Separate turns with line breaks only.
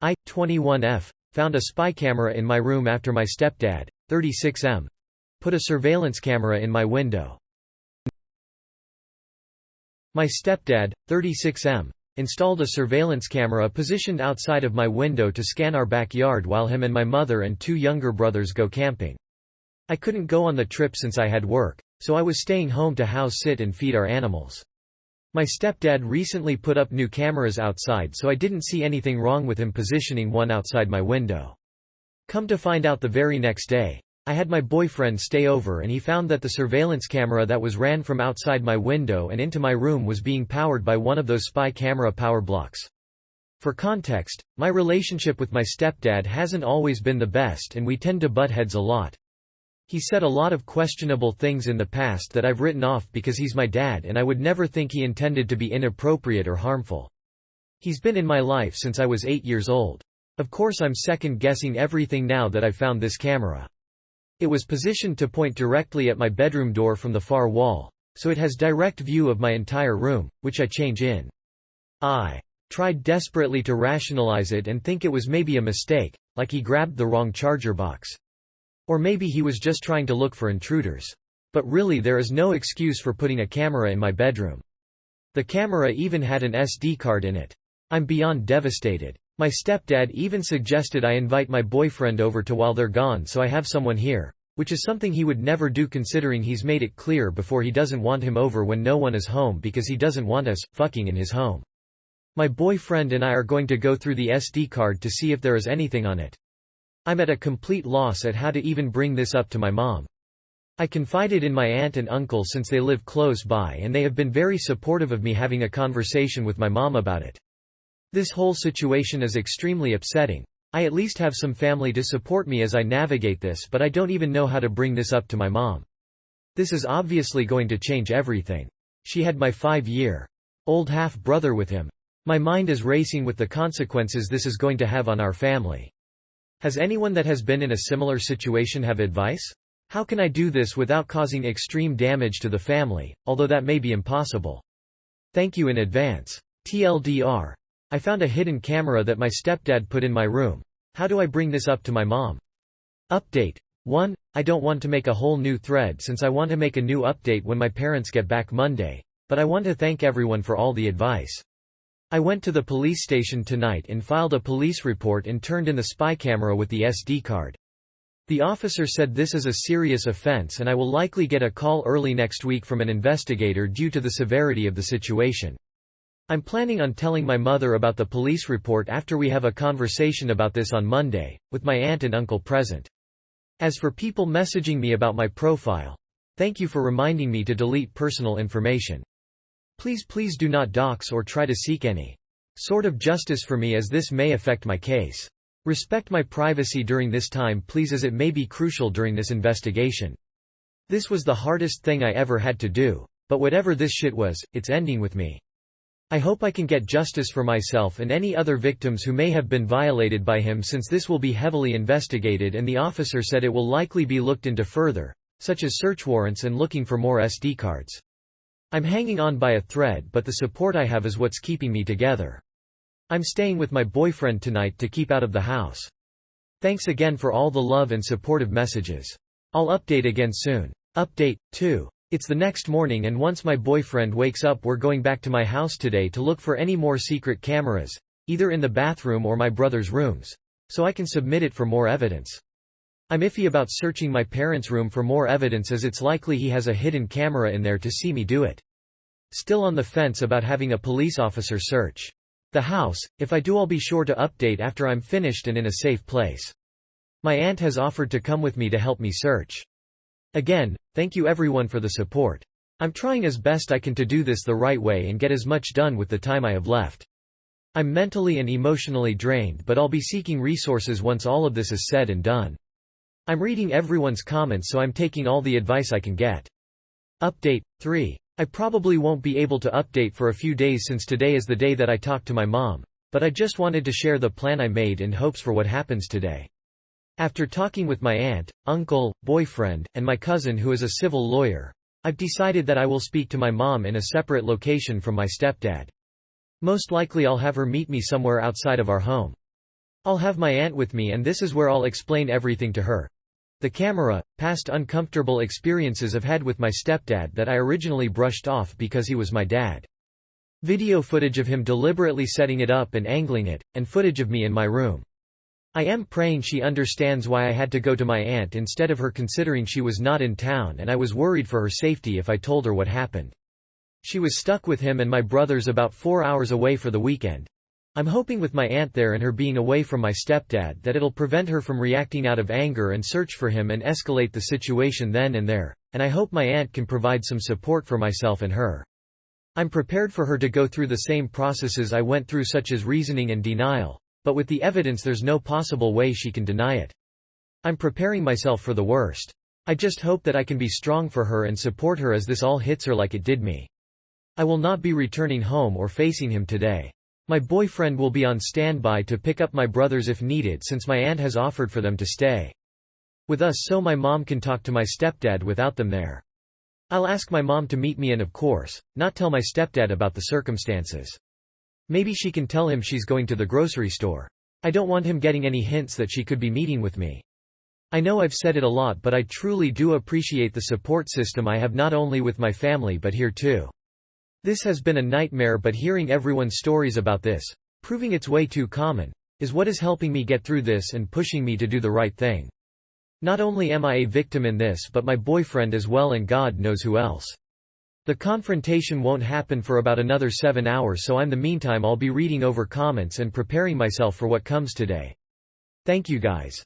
I-21F, found a spy camera in my room after my stepdad, 36M, put a surveillance camera in my window. My stepdad, 36M, installed a surveillance camera positioned outside of my window to scan our backyard while him and my mother and 2 younger brothers go camping. I couldn't go on the trip since I had work, so I was staying home to house sit and feed our animals. My stepdad recently put up new cameras outside, so I didn't see anything wrong with him positioning one outside my window. Come to find out, the very next day, I had my boyfriend stay over and he found that the surveillance camera that was ran from outside my window and into my room was being powered by one of those spy camera power blocks. For context, my relationship with my stepdad hasn't always been the best and we tend to butt heads a lot. He said a lot of questionable things in the past that I've written off because he's my dad and I would never think he intended to be inappropriate or harmful. He's been in my life since I was 8 years old. Of course I'm second-guessing everything now that I've found this camera. It was positioned to point directly at my bedroom door from the far wall, so it has direct view of my entire room, which I change in. I tried desperately to rationalize it and think it was maybe a mistake, like he grabbed the wrong charger box. Or maybe he was just trying to look for intruders. But really there is no excuse for putting a camera in my bedroom. The camera even had an SD card in it. I'm beyond devastated. My stepdad even suggested I invite my boyfriend over to while they're gone so I have someone here, which is something he would never do considering he's made it clear before he doesn't want him over when no one is home because he doesn't want us fucking in his home. My boyfriend and I are going to go through the SD card to see if there is anything on it. I'm at a complete loss at how to even bring this up to my mom. I confided in my aunt and uncle since they live close by and they have been very supportive of me having a conversation with my mom about it. This whole situation is extremely upsetting. I at least have some family to support me as I navigate this, but I don't even know how to bring this up to my mom. This is obviously going to change everything. She had my 5-year-old half-brother with him. My mind is racing with the consequences this is going to have on our family. Has anyone that has been in a similar situation have advice? How can I do this without causing extreme damage to the family, although that may be impossible? Thank you in advance. TLDR. I found a hidden camera that my stepdad put in my room. How do I bring this up to my mom? Update. 1. I don't want to make a whole new thread since I want to make a new update when my parents get back Monday, but I want to thank everyone for all the advice. I went to the police station tonight and filed a police report and turned in the spy camera with the SD card. The officer said this is a serious offense and I will likely get a call early next week from an investigator due to the severity of the situation. I'm planning on telling my mother about the police report after we have a conversation about this on Monday, with my aunt and uncle present. As for people messaging me about my profile, thank you for reminding me to delete personal information. Please do not dox or try to seek any sort of justice for me as this may affect my case. Respect my privacy during this time please as it may be crucial during this investigation. This was the hardest thing I ever had to do, but whatever this shit was, it's ending with me. I hope I can get justice for myself and any other victims who may have been violated by him since this will be heavily investigated and the officer said it will likely be looked into further, such as search warrants and looking for more SD cards. I'm hanging on by a thread but the support I have is what's keeping me together. I'm staying with my boyfriend tonight to keep out of the house. Thanks again for all the love and supportive messages. I'll update again soon. Update 2. It's the next morning and once my boyfriend wakes up we're going back to my house today to look for any more secret cameras, either in the bathroom or my brother's rooms, so I can submit it for more evidence. I'm iffy about searching my parents' room for more evidence as it's likely he has a hidden camera in there to see me do it. Still on the fence about having a police officer search the house. If I do I'll be sure to update after I'm finished and in a safe place. My aunt has offered to come with me to help me search. Again, thank you everyone for the support. I'm trying as best I can to do this the right way and get as much done with the time I have left. I'm mentally and emotionally drained but I'll be seeking resources once all of this is said and done. I'm reading everyone's comments so I'm taking all the advice I can get. Update 3. I probably won't be able to update for a few days since today is the day that I talked to my mom, but I just wanted to share the plan I made in hopes for what happens today. After talking with my aunt, uncle, boyfriend, and my cousin who is a civil lawyer, I've decided that I will speak to my mom in a separate location from my stepdad. Most likely I'll have her meet me somewhere outside of our home. I'll have my aunt with me and this is where I'll explain everything to her. The camera, past uncomfortable experiences I've had with my stepdad that I originally brushed off because he was my dad. Video footage of him deliberately setting it up and angling it, and footage of me in my room. I am praying she understands why I had to go to my aunt instead of her considering she was not in town and I was worried for her safety if I told her what happened. She was stuck with him and my brothers about 4 hours away for the weekend. I'm hoping with my aunt there and her being away from my stepdad that it'll prevent her from reacting out of anger and search for him and escalate the situation then and there, and I hope my aunt can provide some support for myself and her. I'm prepared for her to go through the same processes I went through such as reasoning and denial, but with the evidence there's no possible way she can deny it. I'm preparing myself for the worst. I just hope that I can be strong for her and support her as this all hits her like it did me. I will not be returning home or facing him today. My boyfriend will be on standby to pick up my brothers if needed since my aunt has offered for them to stay with us so my mom can talk to my stepdad without them there. I'll ask my mom to meet me and of course, not tell my stepdad about the circumstances. Maybe she can tell him she's going to the grocery store. I don't want him getting any hints that she could be meeting with me. I know I've said it a lot but I truly do appreciate the support system I have not only with my family but here too. This has been a nightmare but hearing everyone's stories about this, proving it's way too common, is what is helping me get through this and pushing me to do the right thing. Not only am I a victim in this but my boyfriend as well and God knows who else. The confrontation won't happen for about another 7 hours so in the meantime I'll be reading over comments and preparing myself for what comes today. Thank you guys.